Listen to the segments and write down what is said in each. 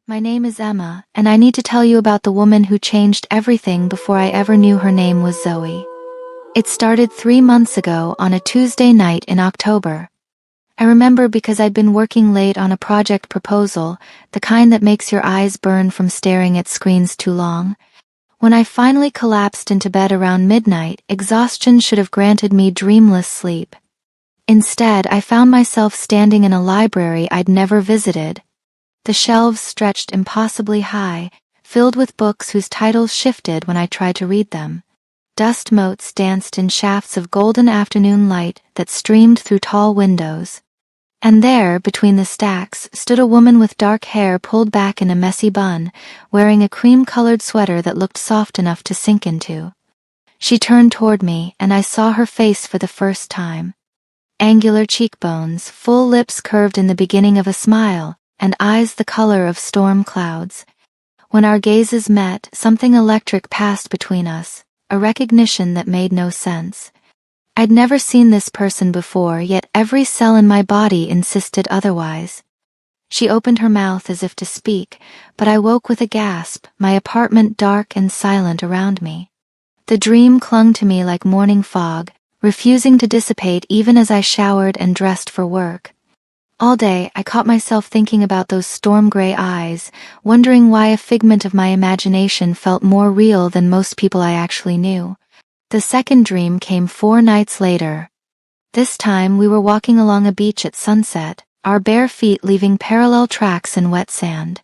My name is Emma, and I need to tell you about the woman who changed everything before I ever knew her name was Zoe. It started 3 months ago on a Tuesday night in October. I remember because I'd been working late on a project proposal, the kind that makes your eyes burn from staring at screens too long. When I finally collapsed into bed around midnight, exhaustion should have granted me dreamless sleep. Instead, I found myself standing in a library I'd never visited. The shelves stretched impossibly high, filled with books whose titles shifted when I tried to read them. Dust motes danced in shafts of golden afternoon light that streamed through tall windows. And there, between the stacks, stood a woman with dark hair pulled back in a messy bun, wearing a cream-colored sweater that looked soft enough to sink into. She turned toward me, and I saw her face for the first time. Angular cheekbones, full lips curved in the beginning of a smile, and eyes the color of storm clouds. When our gazes met, something electric passed between us, a recognition that made no sense. I'd never seen this person before, yet every cell in my body insisted otherwise. She opened her mouth as if to speak, but I woke with a gasp, my apartment dark and silent around me. The dream clung to me like morning fog, refusing to dissipate even as I showered and dressed for work. All day, I caught myself thinking about those storm-gray eyes, wondering why a figment of my imagination felt more real than most people I actually knew. The second dream came 4 nights later. This time, we were walking along a beach at sunset, our bare feet leaving parallel tracks in wet sand.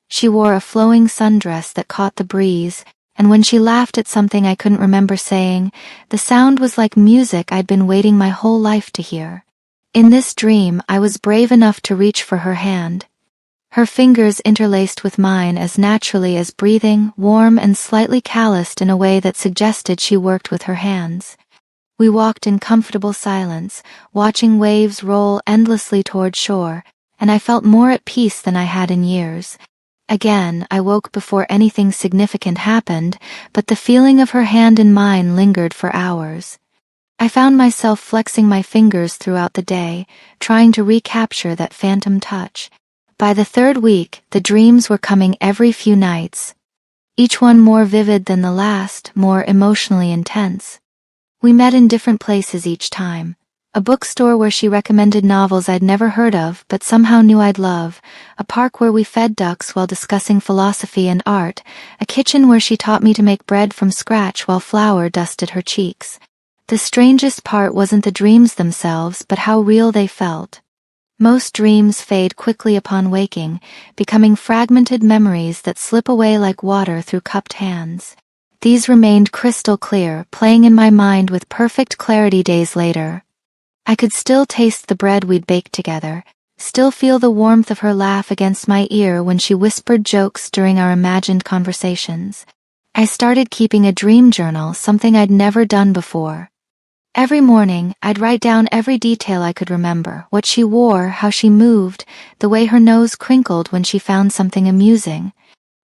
She wore a flowing sundress that caught the breeze, and when she laughed at something I couldn't remember saying, the sound was like music I'd been waiting my whole life to hear. In this dream, I was brave enough to reach for her hand. Her fingers interlaced with mine as naturally as breathing, warm and slightly calloused in a way that suggested she worked with her hands. We walked in comfortable silence, watching waves roll endlessly toward shore, and I felt more at peace than I had in years. Again, I woke before anything significant happened, but the feeling of her hand in mine lingered for hours. I found myself flexing my fingers throughout the day, trying to recapture that phantom touch. By the 3rd week, the dreams were coming every few nights. Each one more vivid than the last, more emotionally intense. We met in different places each time. A bookstore where she recommended novels I'd never heard of but somehow knew I'd love, a park where we fed ducks while discussing philosophy and art, a kitchen where she taught me to make bread from scratch while flour dusted her cheeks. The strangest part wasn't the dreams themselves, but how real they felt. Most dreams fade quickly upon waking, becoming fragmented memories that slip away like water through cupped hands. These remained crystal clear, playing in my mind with perfect clarity days later. I could still taste the bread we'd baked together, still feel the warmth of her laugh against my ear when she whispered jokes during our imagined conversations. I started keeping a dream journal, something I'd never done before. Every morning, I'd write down every detail I could remember, what she wore, how she moved, the way her nose crinkled when she found something amusing.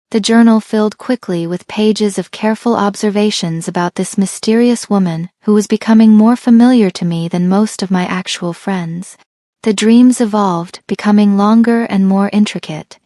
The journal filled quickly with pages of careful observations about this mysterious woman who was becoming more familiar to me than most of my actual friends. The dreams evolved, becoming longer and more intricate.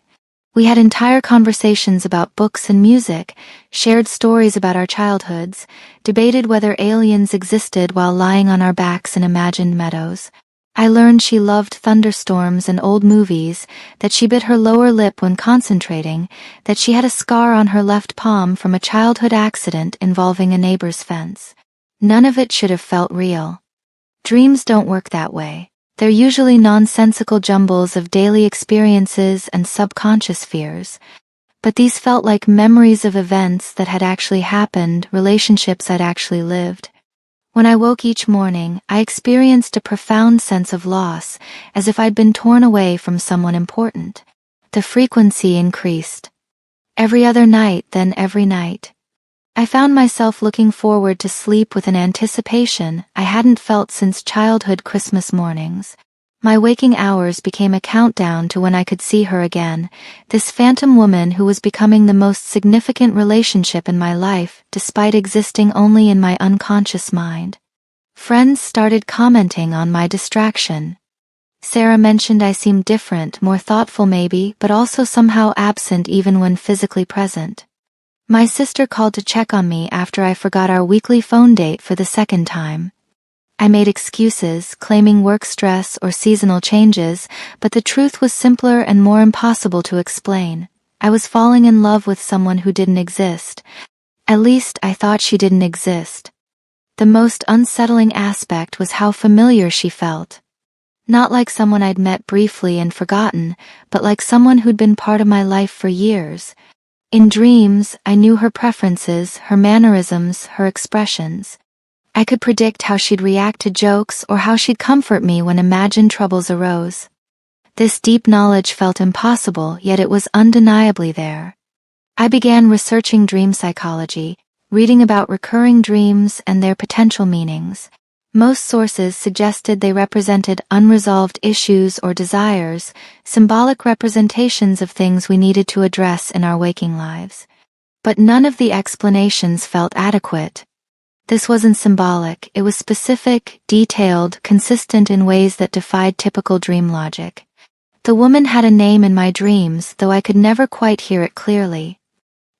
We had entire conversations about books and music, shared stories about our childhoods, debated whether aliens existed while lying on our backs in imagined meadows. I learned she loved thunderstorms and old movies, that she bit her lower lip when concentrating, that she had a scar on her left palm from a childhood accident involving a neighbor's fence. None of it should have felt real. Dreams don't work that way. They're usually nonsensical jumbles of daily experiences and subconscious fears. But these felt like memories of events that had actually happened, relationships I'd actually lived. When I woke each morning, I experienced a profound sense of loss, as if I'd been torn away from someone important. The frequency increased. Every other night, then every night. I found myself looking forward to sleep with an anticipation I hadn't felt since childhood Christmas mornings. My waking hours became a countdown to when I could see her again, this phantom woman who was becoming the most significant relationship in my life, despite existing only in my unconscious mind. Friends started commenting on my distraction. Sarah mentioned I seemed different, more thoughtful maybe, but also somehow absent even when physically present. My sister called to check on me after I forgot our weekly phone date for the second time. I made excuses, claiming work stress or seasonal changes, but the truth was simpler and more impossible to explain. I was falling in love with someone who didn't exist. At least I thought she didn't exist. The most unsettling aspect was how familiar she felt. Not like someone I'd met briefly and forgotten, but like someone who'd been part of my life for years. In dreams, I knew her preferences, her mannerisms, her expressions. I could predict how she'd react to jokes or how she'd comfort me when imagined troubles arose. This deep knowledge felt impossible, yet it was undeniably there. I began researching dream psychology, reading about recurring dreams and their potential meanings. Most sources suggested they represented unresolved issues or desires, symbolic representations of things we needed to address in our waking lives. But none of the explanations felt adequate. This wasn't symbolic, it was specific, detailed, consistent in ways that defied typical dream logic. The woman had a name in my dreams, though I could never quite hear it clearly.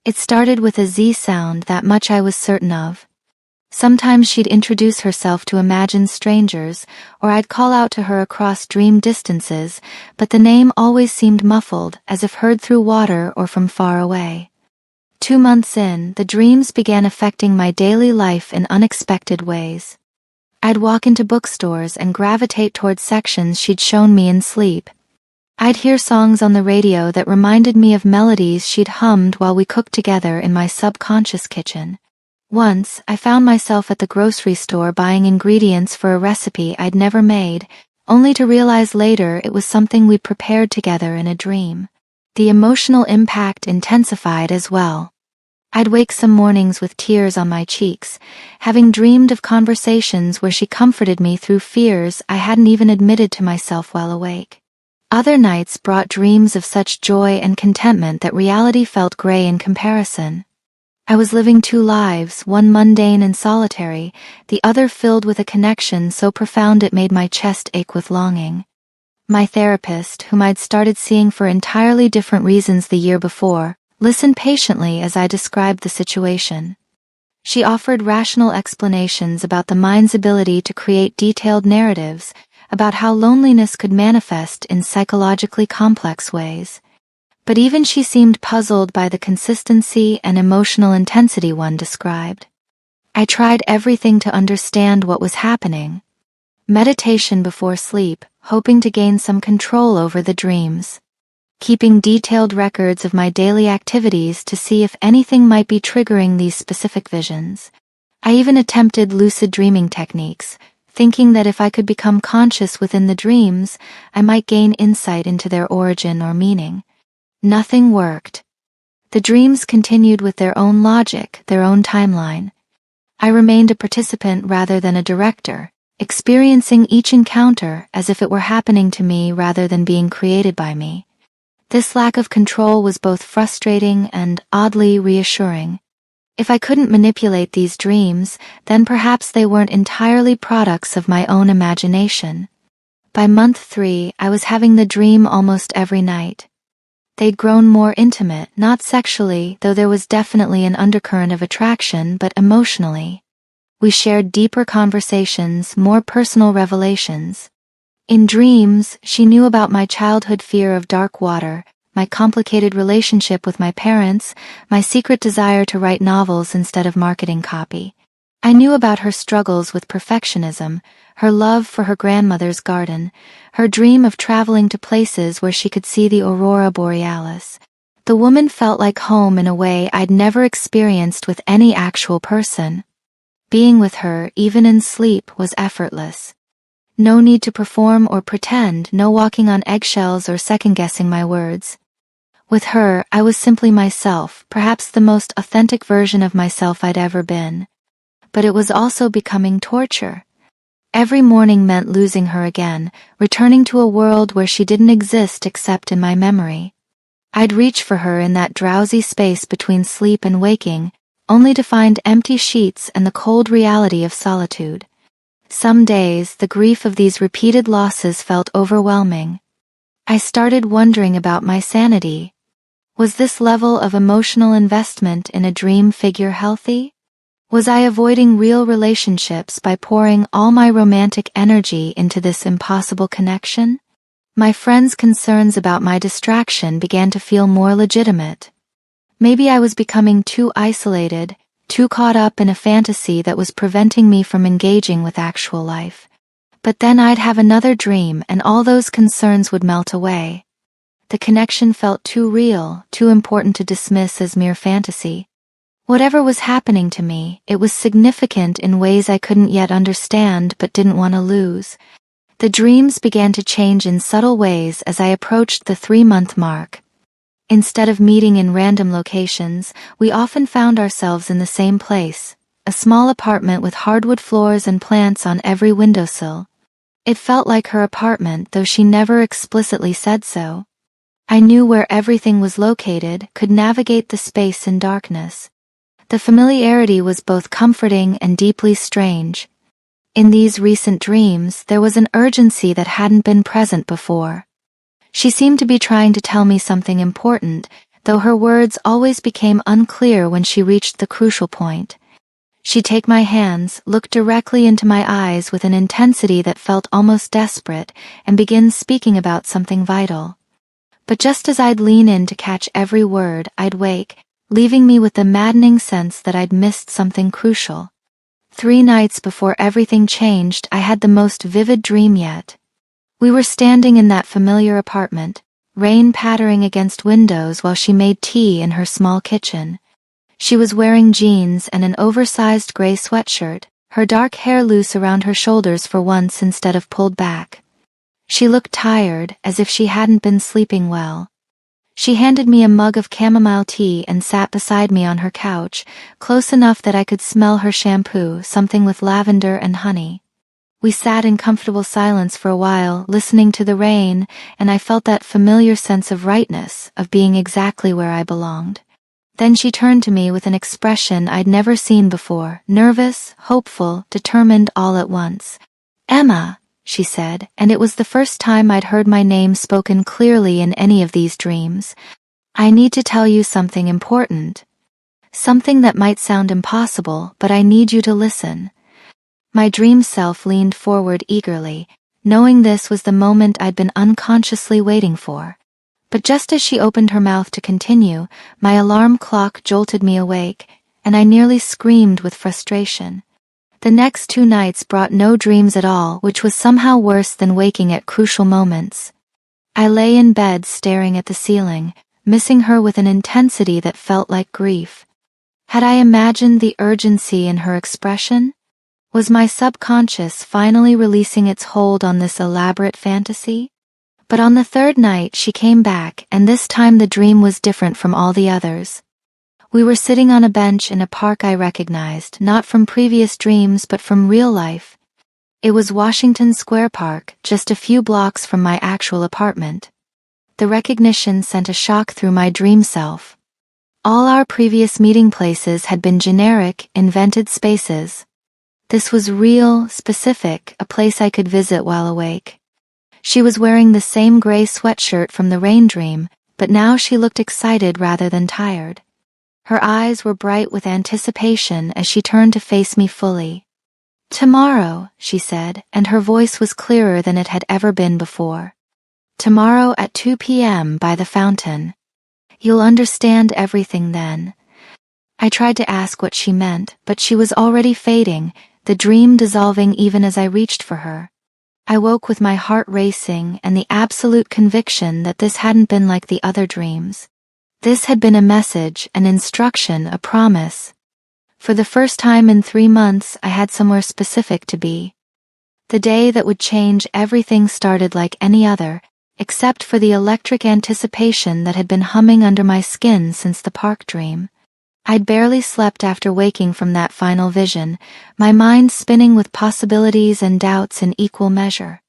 It started with a Z sound, that much I was certain of. Sometimes she'd introduce herself to imagined strangers, or I'd call out to her across dream distances, but the name always seemed muffled, as if heard through water or from far away. 2 months in, the dreams began affecting my daily life in unexpected ways. I'd walk into bookstores and gravitate toward sections she'd shown me in sleep. I'd hear songs on the radio that reminded me of melodies she'd hummed while we cooked together in my subconscious kitchen. Once, I found myself at the grocery store buying ingredients for a recipe I'd never made, only to realize later it was something we'd prepared together in a dream. The emotional impact intensified as well. I'd wake some mornings with tears on my cheeks, having dreamed of conversations where she comforted me through fears I hadn't even admitted to myself while awake. Other nights brought dreams of such joy and contentment that reality felt gray in comparison. I was living 2 lives, one mundane and solitary, the other filled with a connection so profound it made my chest ache with longing. My therapist, whom I'd started seeing for entirely different reasons the year before, listened patiently as I described the situation. She offered rational explanations about the mind's ability to create detailed narratives, about how loneliness could manifest in psychologically complex ways. But even she seemed puzzled by the consistency and emotional intensity one described. I tried everything to understand what was happening. Meditation before sleep, hoping to gain some control over the dreams. Keeping detailed records of my daily activities to see if anything might be triggering these specific visions. I even attempted lucid dreaming techniques, thinking that if I could become conscious within the dreams, I might gain insight into their origin or meaning. Nothing worked. The dreams continued with their own logic, their own timeline. I remained a participant rather than a director, experiencing each encounter as if it were happening to me rather than being created by me. This lack of control was both frustrating and oddly reassuring. If I couldn't manipulate these dreams, then perhaps they weren't entirely products of my own imagination. By month 3, I was having the dream almost every night. They'd grown more intimate, not sexually, though there was definitely an undercurrent of attraction, but emotionally. We shared deeper conversations, more personal revelations. In dreams, she knew about my childhood fear of dark water, my complicated relationship with my parents, my secret desire to write novels instead of marketing copy. I knew about her struggles with perfectionism, her love for her grandmother's garden, her dream of traveling to places where she could see the aurora borealis. The woman felt like home in a way I'd never experienced with any actual person. Being with her, even in sleep, was effortless. No need to perform or pretend, no walking on eggshells or second-guessing my words. With her, I was simply myself, perhaps the most authentic version of myself I'd ever been. But it was also becoming torture. Every morning meant losing her again, returning to a world where she didn't exist except in my memory. I'd reach for her in that drowsy space between sleep and waking, only to find empty sheets and the cold reality of solitude. Some days, the grief of these repeated losses felt overwhelming. I started wondering about my sanity. Was this level of emotional investment in a dream figure healthy? Was I avoiding real relationships by pouring all my romantic energy into this impossible connection? My friends' concerns about my distraction began to feel more legitimate. Maybe I was becoming too isolated, too caught up in a fantasy that was preventing me from engaging with actual life. But then I'd have another dream and all those concerns would melt away. The connection felt too real, too important to dismiss as mere fantasy. Whatever was happening to me, it was significant in ways I couldn't yet understand but didn't want to lose. The dreams began to change in subtle ways as I approached the 3-month mark. Instead of meeting in random locations, we often found ourselves in the same place, a small apartment with hardwood floors and plants on every windowsill. It felt like her apartment, though she never explicitly said so. I knew where everything was located, could navigate the space in darkness. The familiarity was both comforting and deeply strange. In these recent dreams, there was an urgency that hadn't been present before. She seemed to be trying to tell me something important, though her words always became unclear when she reached the crucial point. She'd take my hands, look directly into my eyes with an intensity that felt almost desperate, and begin speaking about something vital. But just as I'd lean in to catch every word, I'd wake, leaving me with the maddening sense that I'd missed something crucial. 3 nights before everything changed, I had the most vivid dream yet. We were standing in that familiar apartment, rain pattering against windows while she made tea in her small kitchen. She was wearing jeans and an oversized gray sweatshirt, her dark hair loose around her shoulders for once instead of pulled back. She looked tired, as if she hadn't been sleeping well. She handed me a mug of chamomile tea and sat beside me on her couch, close enough that I could smell her shampoo, something with lavender and honey. We sat in comfortable silence for a while, listening to the rain, and I felt that familiar sense of rightness, of being exactly where I belonged. Then she turned to me with an expression I'd never seen before, nervous, hopeful, determined all at once. "Emma," she said, and it was the first time I'd heard my name spoken clearly in any of these dreams. "I need to tell you something important. Something that might sound impossible, but I need you to listen." My dream self leaned forward eagerly, knowing this was the moment I'd been unconsciously waiting for. But just as she opened her mouth to continue, my alarm clock jolted me awake, and I nearly screamed with frustration. The next 2 nights brought no dreams at all, which was somehow worse than waking at crucial moments. I lay in bed staring at the ceiling, missing her with an intensity that felt like grief. Had I imagined the urgency in her expression? Was my subconscious finally releasing its hold on this elaborate fantasy? But on the 3rd night she came back, and this time the dream was different from all the others. We were sitting on a bench in a park I recognized, not from previous dreams but from real life. It was Washington Square Park, just a few blocks from my actual apartment. The recognition sent a shock through my dream self. All our previous meeting places had been generic, invented spaces. This was real, specific, a place I could visit while awake. She was wearing the same gray sweatshirt from the rain dream, but now she looked excited rather than tired. Her eyes were bright with anticipation as she turned to face me fully. "Tomorrow," she said, and her voice was clearer than it had ever been before. "Tomorrow at 2 p.m. by the fountain. You'll understand everything then." I tried to ask what she meant, but she was already fading, the dream dissolving even as I reached for her. I woke with my heart racing and the absolute conviction that this hadn't been like the other dreams. This had been a message, an instruction, a promise. For the first time in 3 months, I had somewhere specific to be. The day that would change everything started like any other, except for the electric anticipation that had been humming under my skin since the park dream. I'd barely slept after waking from that final vision, my mind spinning with possibilities and doubts in equal measure.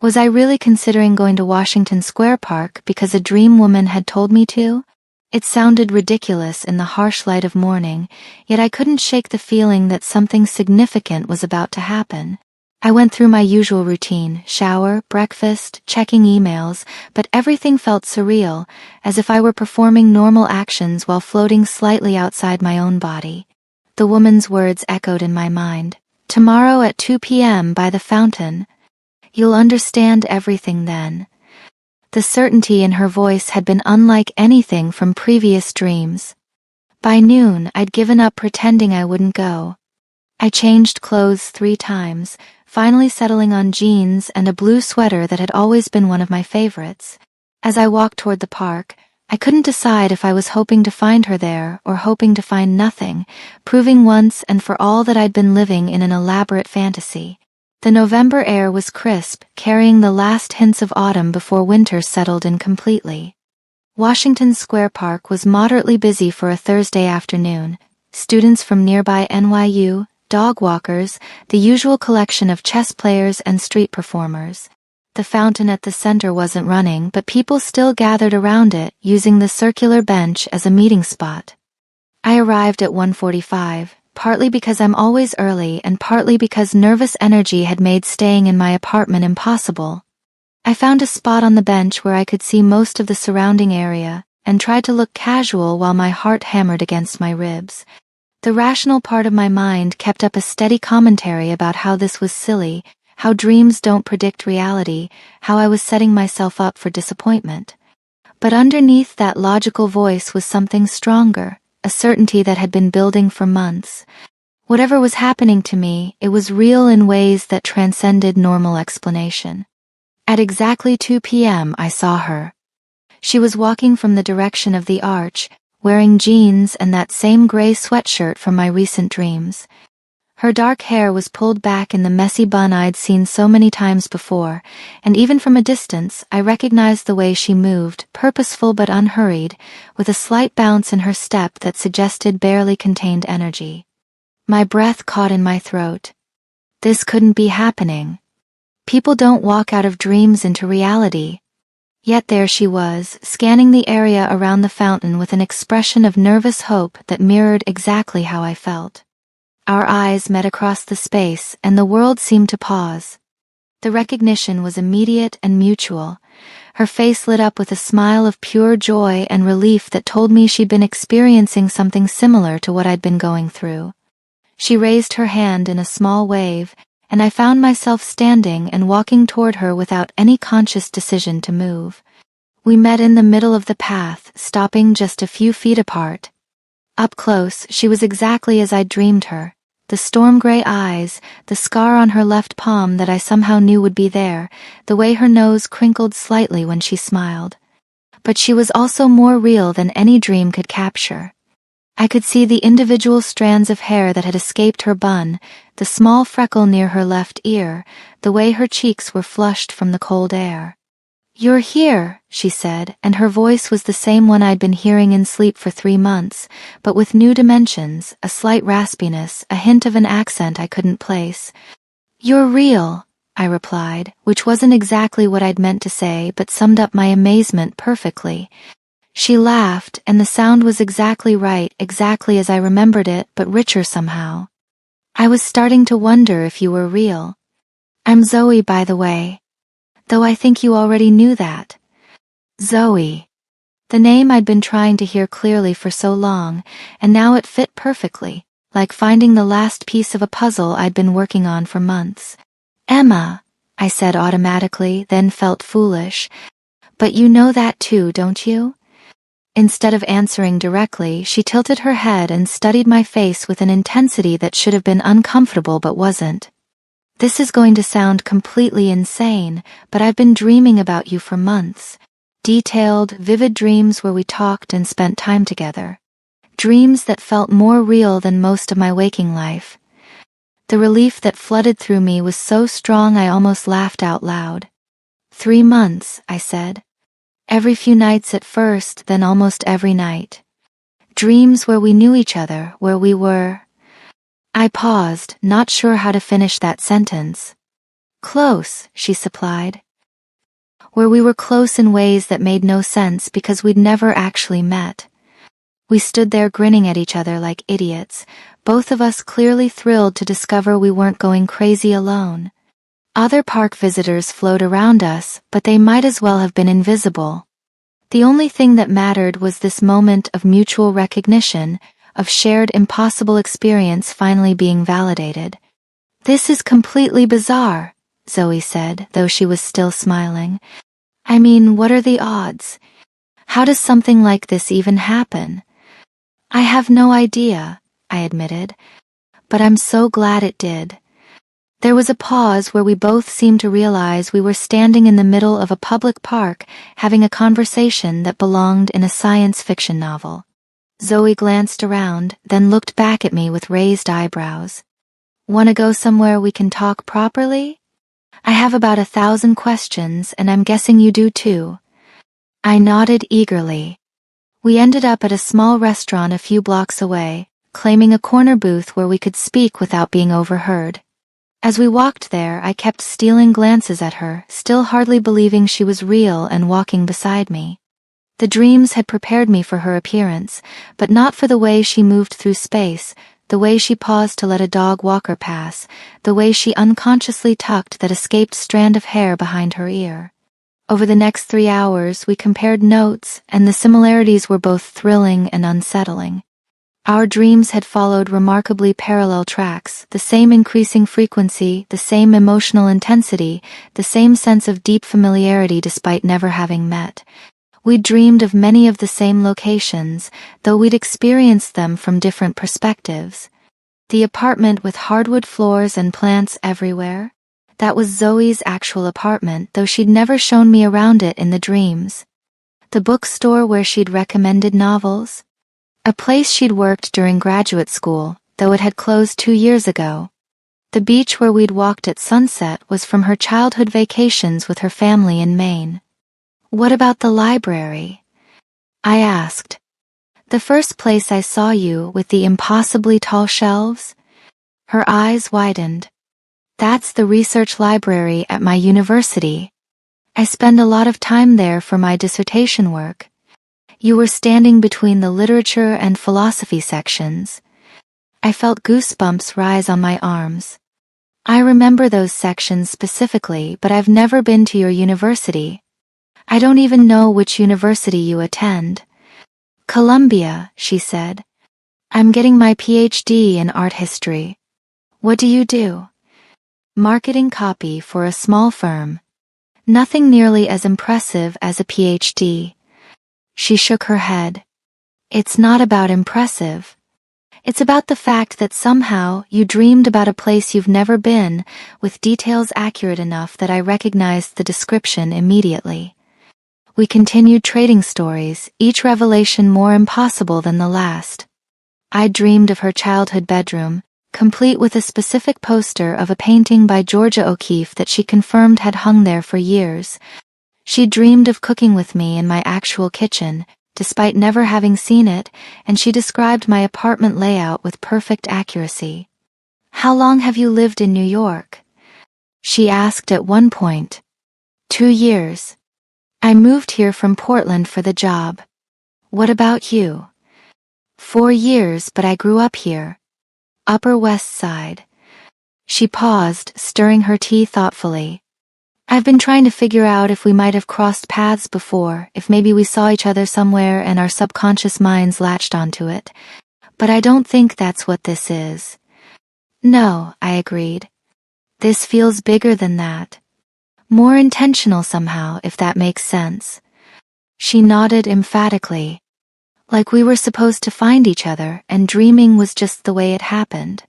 Was I really considering going to Washington Square Park because a dream woman had told me to? It sounded ridiculous in the harsh light of morning, yet I couldn't shake the feeling that something significant was about to happen. I went through my usual routine, shower, breakfast, checking emails, but everything felt surreal, as if I were performing normal actions while floating slightly outside my own body. The woman's words echoed in my mind. Tomorrow at 2 p.m. by the fountain. You'll understand everything then. The certainty in her voice had been unlike anything from previous dreams. By noon, I'd given up pretending I wouldn't go. I changed clothes 3 times, finally settling on jeans and a blue sweater that had always been one of my favorites. As I walked toward the park, I couldn't decide if I was hoping to find her there or hoping to find nothing, proving once and for all that I'd been living in an elaborate fantasy. The November air was crisp, carrying the last hints of autumn before winter settled in completely. Washington Square Park was moderately busy for a Thursday afternoon. Students from nearby NYU, dog walkers, the usual collection of chess players and street performers. The fountain at the center wasn't running, but people still gathered around it, using the circular bench as a meeting spot. I arrived at 1:45, partly because I'm always early and partly because nervous energy had made staying in my apartment impossible. I found a spot on the bench where I could see most of the surrounding area, and tried to look casual while my heart hammered against my ribs. The rational part of my mind kept up a steady commentary about how this was silly, how dreams don't predict reality, how I was setting myself up for disappointment. But underneath that logical voice was something stronger, a certainty that had been building for months. Whatever was happening to me, it was real in ways that transcended normal explanation. At exactly 2 p.m. I saw her. She was walking from the direction of the arch, wearing jeans and that same gray sweatshirt from my recent dreams. Her dark hair was pulled back in the messy bun I'd seen so many times before, and even from a distance I recognized the way she moved, purposeful but unhurried, with a slight bounce in her step that suggested barely contained energy. My breath caught in my throat. This couldn't be happening. People don't walk out of dreams into reality. Yet there she was, scanning the area around the fountain with an expression of nervous hope that mirrored exactly how I felt. Our eyes met across the space, and the world seemed to pause. The recognition was immediate and mutual. Her face lit up with a smile of pure joy and relief that told me she'd been experiencing something similar to what I'd been going through. She raised her hand in a small wave, and I found myself standing and walking toward her without any conscious decision to move. We met in the middle of the path, stopping just a few feet apart. Up close, she was exactly as I'd dreamed her. The storm-gray eyes, the scar on her left palm that I somehow knew would be there, the way her nose crinkled slightly when she smiled. But she was also more real than any dream could capture. I could see the individual strands of hair that had escaped her bun, the small freckle near her left ear, the way her cheeks were flushed from the cold air. "You're here," she said, and her voice was the same one I'd been hearing in sleep for 3 months, but with new dimensions, a slight raspiness, a hint of an accent I couldn't place. "You're real," I replied, which wasn't exactly what I'd meant to say but summed up my amazement perfectly. She laughed, and the sound was exactly right, exactly as I remembered it, but richer somehow. "I was starting to wonder if you were real. I'm Zoe, by the way. Though I think you already knew that." Zoe. The name I'd been trying to hear clearly for so long, and now it fit perfectly, like finding the last piece of a puzzle I'd been working on for months. "Emma," I said automatically, then felt foolish. "But you know that too, don't you?" Instead of answering directly, she tilted her head and studied my face with an intensity that should have been uncomfortable but wasn't. "This is going to sound completely insane, but I've been dreaming about you for months. Detailed, vivid dreams where we talked and spent time together. Dreams that felt more real than most of my waking life." The relief that flooded through me was so strong I almost laughed out loud. 3 months, I said. Every few nights at first, then almost every night. Dreams where we knew each other, where we were... I paused, not sure how to finish that sentence. "Close," she supplied. Where we were close in ways that made no sense because we'd never actually met. We stood there grinning at each other like idiots, both of us clearly thrilled to discover we weren't going crazy alone. Other park visitors flowed around us, but they might as well have been invisible. The only thing that mattered was this moment of mutual recognition, of shared impossible experience finally being validated. "This is completely bizarre," Zoe said, though she was still smiling. "I mean, what are the odds? How does something like this even happen?" "I have no idea," I admitted, "but I'm so glad it did." There was a pause where we both seemed to realize we were standing in the middle of a public park having a conversation that belonged in a science fiction novel. Zoe glanced around, then looked back at me with raised eyebrows. "Wanna go somewhere we can talk properly? I have about 1,000 questions, and I'm guessing you do too." I nodded eagerly. We ended up at a small restaurant a few blocks away, claiming a corner booth where we could speak without being overheard. As we walked there, I kept stealing glances at her, still hardly believing she was real and walking beside me. The dreams had prepared me for her appearance, but not for the way she moved through space, the way she paused to let a dog walker pass, the way she unconsciously tucked that escaped strand of hair behind her ear. Over the next 3 hours, we compared notes, and the similarities were both thrilling and unsettling. Our dreams had followed remarkably parallel tracks, the same increasing frequency, the same emotional intensity, the same sense of deep familiarity despite never having met. We'd dreamed of many of the same locations, though we'd experienced them from different perspectives. The apartment with hardwood floors and plants everywhere? That was Zoe's actual apartment, though she'd never shown me around it in the dreams. The bookstore where she'd recommended novels? A place she'd worked during graduate school, though it had closed 2 years ago. The beach where we'd walked at sunset was from her childhood vacations with her family in Maine. "What about the library?" I asked. "The first place I saw you, with the impossibly tall shelves?" Her eyes widened. "That's the research library at my university. I spend a lot of time there for my dissertation work." "You were standing between the literature and philosophy sections." I felt goosebumps rise on my arms. "I remember those sections specifically, but I've never been to your university. I don't even know which university you attend." "Columbia," she said. "I'm getting my PhD in art history." "What do you do?" "Marketing copy for a small firm." "Nothing nearly as impressive as a PhD." She shook her head. "It's not about impressive. It's about the fact that somehow you dreamed about a place you've never been, with details accurate enough that I recognized the description immediately." We continued trading stories, each revelation more impossible than the last. I dreamed of her childhood bedroom, complete with a specific poster of a painting by Georgia O'Keeffe that she confirmed had hung there for years. She dreamed of cooking with me in my actual kitchen, despite never having seen it, and she described my apartment layout with perfect accuracy. "How long have you lived in New York?" she asked at one point. 2 years. I moved here from Portland for the job. What about you? 4 years, but I grew up here. Upper West Side. She paused, stirring her tea thoughtfully. I've been trying to figure out if we might have crossed paths before, if maybe we saw each other somewhere and our subconscious minds latched onto it. But I don't think that's what this is. No, I agreed. This feels bigger than that. More intentional somehow, if that makes sense. She nodded emphatically. Like we were supposed to find each other, and dreaming was just the way it happened.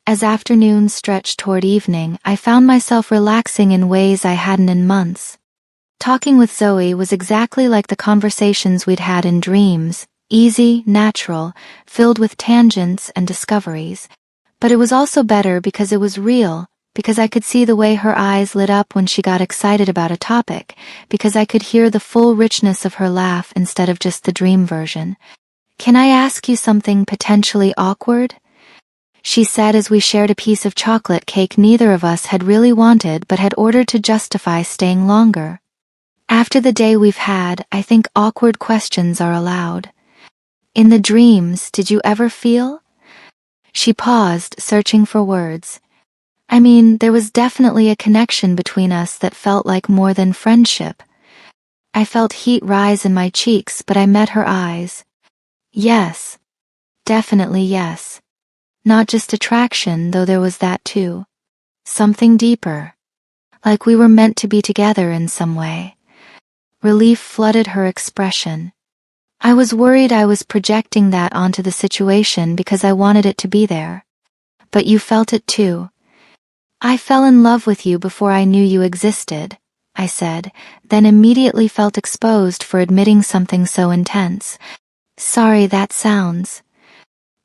As afternoon stretched toward evening, I found myself relaxing in ways I hadn't in months. Talking with Zoe was exactly like the conversations we'd had in dreams, easy, natural, filled with tangents and discoveries. But it was also better because it was real, because I could see the way her eyes lit up when she got excited about a topic, because I could hear the full richness of her laugh instead of just the dream version. "Can I ask you something potentially awkward?" she said as we shared a piece of chocolate cake neither of us had really wanted but had ordered to justify staying longer. After the day we've had, I think awkward questions are allowed. "In the dreams, did you ever feel?" She paused, searching for words. I mean, there was definitely a connection between us that felt like more than friendship. I felt heat rise in my cheeks, but I met her eyes. Yes. Definitely yes. Not just attraction, though there was that too. Something deeper. Like we were meant to be together in some way. Relief flooded her expression. I was worried I was projecting that onto the situation because I wanted it to be there. But you felt it too. I fell in love with you before I knew you existed, I said, then immediately felt exposed for admitting something so intense. Sorry, that sounds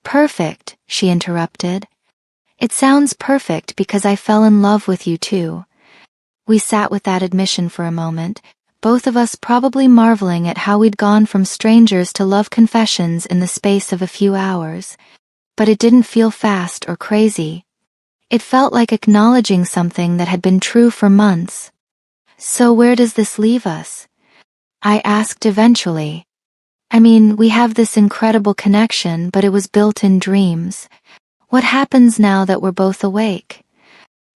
perfect, she interrupted. It sounds perfect because I fell in love with you too. We sat with that admission for a moment, both of us probably marveling at how we'd gone from strangers to love confessions in the space of a few hours. But it didn't feel fast or crazy. It felt like acknowledging something that had been true for months. So where does this leave us? I asked eventually. I mean, we have this incredible connection, but it was built in dreams. What happens now that we're both awake?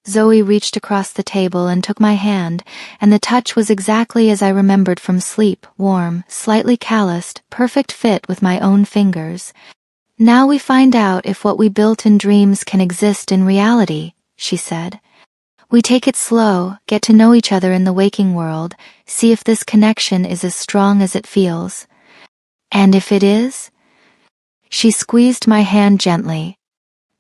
Zoe reached across the table and took my hand, and the touch was exactly as I remembered from sleep, warm, slightly calloused, perfect fit with my own fingers. Now we find out if what we built in dreams can exist in reality, she said. We take it slow, get to know each other in the waking world, see if this connection is as strong as it feels. And if it is? She squeezed my hand gently.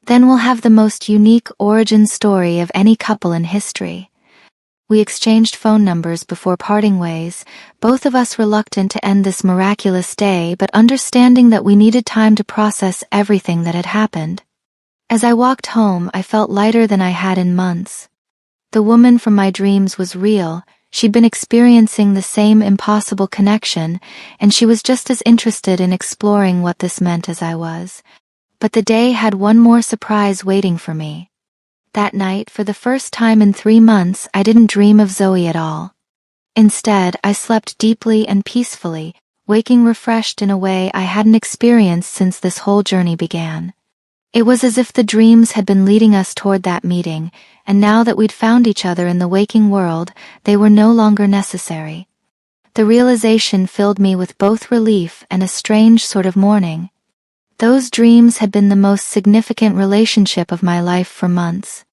Then we'll have the most unique origin story of any couple in history. We exchanged phone numbers before parting ways, both of us reluctant to end this miraculous day but understanding that we needed time to process everything that had happened. As I walked home, I felt lighter than I had in months. The woman from my dreams was real, she'd been experiencing the same impossible connection, and she was just as interested in exploring what this meant as I was. But the day had one more surprise waiting for me. That night, for the first time in 3 months, I didn't dream of Zoe at all. Instead, I slept deeply and peacefully, waking refreshed in a way I hadn't experienced since this whole journey began. It was as if the dreams had been leading us toward that meeting, and now that we'd found each other in the waking world, they were no longer necessary. The realization filled me with both relief and a strange sort of mourning. Those dreams had been the most significant relationship of my life for months.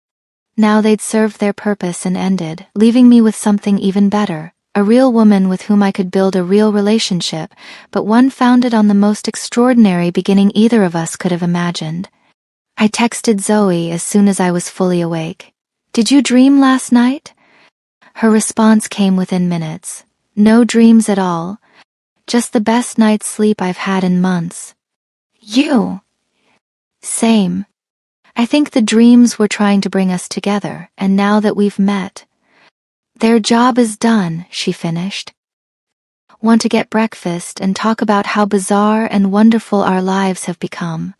Now they'd served their purpose and ended, leaving me with something even better, a real woman with whom I could build a real relationship, but one founded on the most extraordinary beginning either of us could have imagined. I texted Zoe as soon as I was fully awake. Did you dream last night? Her response came within minutes. No dreams at all. Just the best night's sleep I've had in months. You? Same. I think the dreams were trying to bring us together, and now that we've met. Their job is done, she finished. Want to get breakfast and talk about how bizarre and wonderful our lives have become.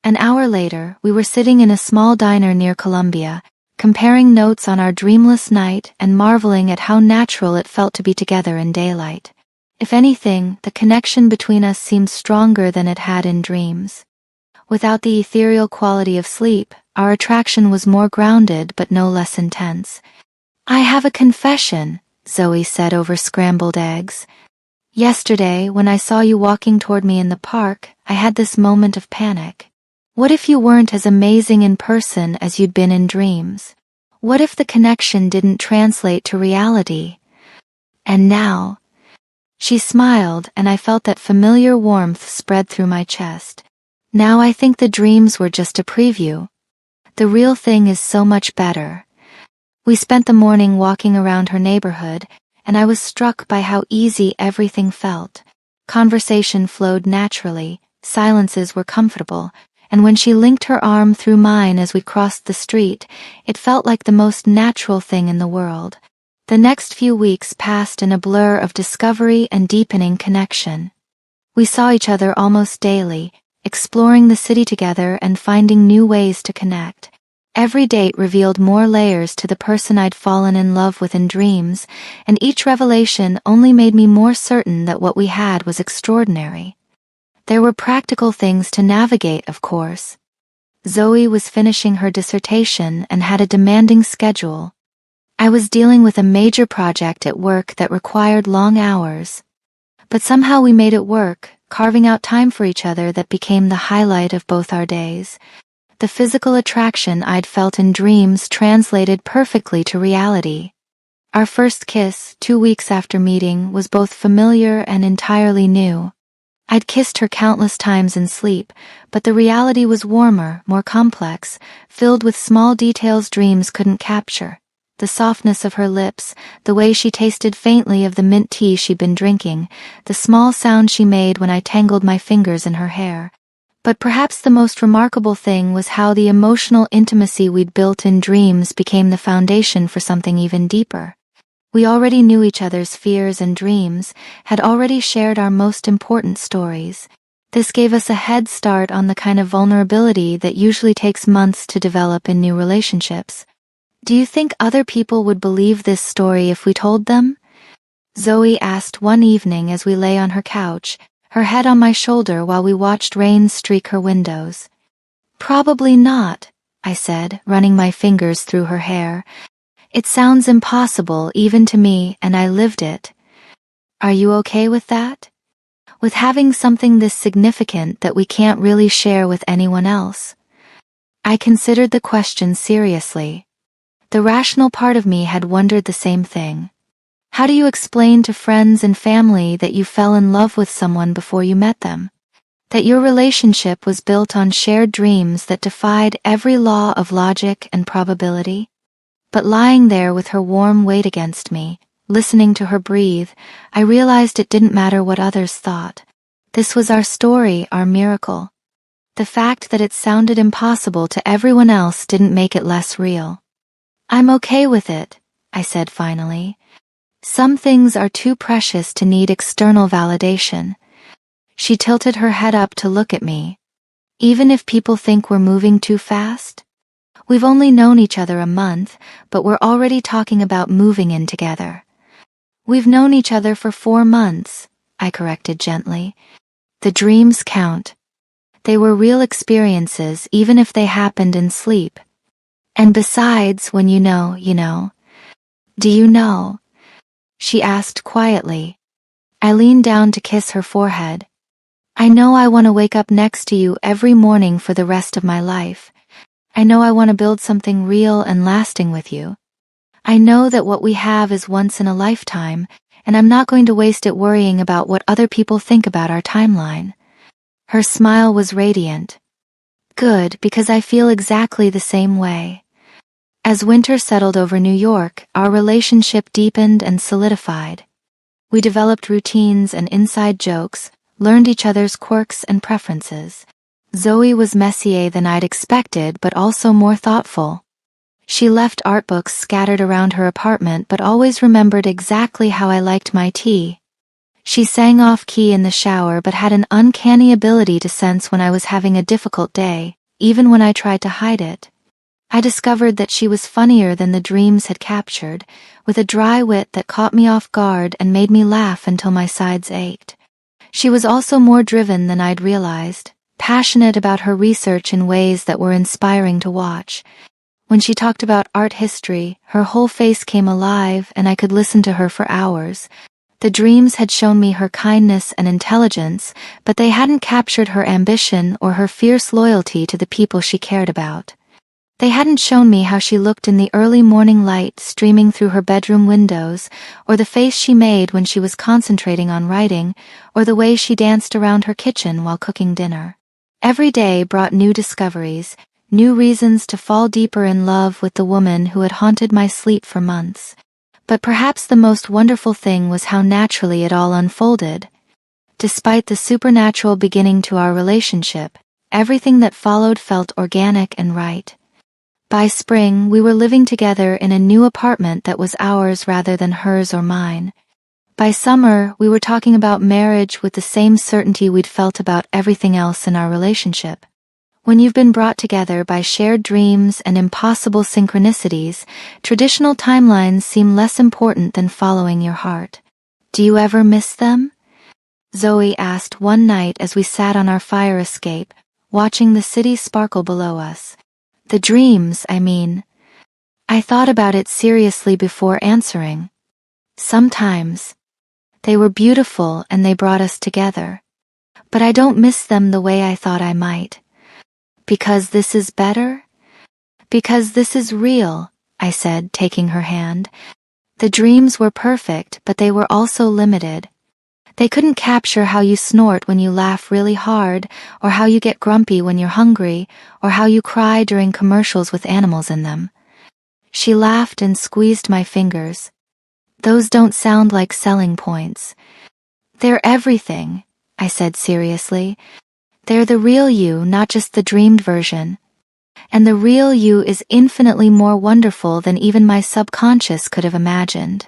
An hour later, we were sitting in a small diner near Columbia, comparing notes on our dreamless night and marveling at how natural it felt to be together in daylight. If anything, the connection between us seemed stronger than it had in dreams. Without the ethereal quality of sleep, our attraction was more grounded but no less intense. I have a confession, Zoe said over scrambled eggs. Yesterday, when I saw you walking toward me in the park, I had this moment of panic. What if you weren't as amazing in person as you'd been in dreams? What if the connection didn't translate to reality? And now... She smiled, and I felt that familiar warmth spread through my chest. Now I think the dreams were just a preview. The real thing is so much better. We spent the morning walking around her neighborhood, and I was struck by how easy everything felt. Conversation flowed naturally, silences were comfortable, and when she linked her arm through mine as we crossed the street, it felt like the most natural thing in the world. The next few weeks passed in a blur of discovery and deepening connection. We saw each other almost daily, exploring the city together and finding new ways to connect. Every date revealed more layers to the person I'd fallen in love with in dreams, and each revelation only made me more certain that what we had was extraordinary. There were practical things to navigate, of course. Zoe was finishing her dissertation and had a demanding schedule. I was dealing with a major project at work that required long hours. But somehow we made it work, carving out time for each other that became the highlight of both our days. The physical attraction I'd felt in dreams translated perfectly to reality. Our first kiss, 2 weeks after meeting, was both familiar and entirely new. I'd kissed her countless times in sleep, but the reality was warmer, more complex, filled with small details dreams couldn't capture. The softness of her lips, the way she tasted faintly of the mint tea she'd been drinking, the small sound she made when I tangled my fingers in her hair. But perhaps the most remarkable thing was how the emotional intimacy we'd built in dreams became the foundation for something even deeper. We already knew each other's fears and dreams, had already shared our most important stories. This gave us a head start on the kind of vulnerability that usually takes months to develop in new relationships. Do you think other people would believe this story if we told them? Zoe asked one evening as we lay on her couch, her head on my shoulder while we watched rain streak her windows. Probably not, I said, running my fingers through her hair. It sounds impossible even to me, and I lived it. Are you okay with that? With having something this significant that we can't really share with anyone else? I considered the question seriously. The rational part of me had wondered the same thing. How do you explain to friends and family that you fell in love with someone before you met them? That your relationship was built on shared dreams that defied every law of logic and probability? But lying there with her warm weight against me, listening to her breathe, I realized it didn't matter what others thought. This was our story, our miracle. The fact that it sounded impossible to everyone else didn't make it less real. I'm okay with it, I said finally. Some things are too precious to need external validation. She tilted her head up to look at me. Even if people think we're moving too fast? We've only known each other a month, but we're already talking about moving in together. We've known each other for 4 months, I corrected gently. The dreams count. They were real experiences even if they happened in sleep. And besides, when you know, you know. Do you know? She asked quietly. I leaned down to kiss her forehead. I know I want to wake up next to you every morning for the rest of my life. I know I want to build something real and lasting with you. I know that what we have is once in a lifetime, and I'm not going to waste it worrying about what other people think about our timeline. Her smile was radiant. Good, because I feel exactly the same way. As winter settled over New York, our relationship deepened and solidified. We developed routines and inside jokes, learned each other's quirks and preferences. Zoe was messier than I'd expected, but also more thoughtful. She left art books scattered around her apartment but always remembered exactly how I liked my tea. She sang off-key in the shower but had an uncanny ability to sense when I was having a difficult day, even when I tried to hide it. I discovered that she was funnier than the dreams had captured, with a dry wit that caught me off guard and made me laugh until my sides ached. She was also more driven than I'd realized, passionate about her research in ways that were inspiring to watch. When she talked about art history, her whole face came alive and I could listen to her for hours. The dreams had shown me her kindness and intelligence, but they hadn't captured her ambition or her fierce loyalty to the people she cared about. They hadn't shown me how she looked in the early morning light streaming through her bedroom windows, or the face she made when she was concentrating on writing, or the way she danced around her kitchen while cooking dinner. Every day brought new discoveries, new reasons to fall deeper in love with the woman who had haunted my sleep for months. But perhaps the most wonderful thing was how naturally it all unfolded. Despite the supernatural beginning to our relationship, everything that followed felt organic and right. By spring, we were living together in a new apartment that was ours rather than hers or mine. By summer, we were talking about marriage with the same certainty we'd felt about everything else in our relationship. When you've been brought together by shared dreams and impossible synchronicities, traditional timelines seem less important than following your heart. Do you ever miss them? Zoe asked one night as we sat on our fire escape, watching the city sparkle below us. The dreams, I mean. I thought about it seriously before answering. Sometimes. They were beautiful and they brought us together. But I don't miss them the way I thought I might. Because this is better? Because this is real, I said, taking her hand. The dreams were perfect, but they were also limited. They couldn't capture how you snort when you laugh really hard, or how you get grumpy when you're hungry, or how you cry during commercials with animals in them. She laughed and squeezed my fingers. Those don't sound like selling points. They're everything, I said seriously. They're the real you, not just the dreamed version. And the real you is infinitely more wonderful than even my subconscious could have imagined.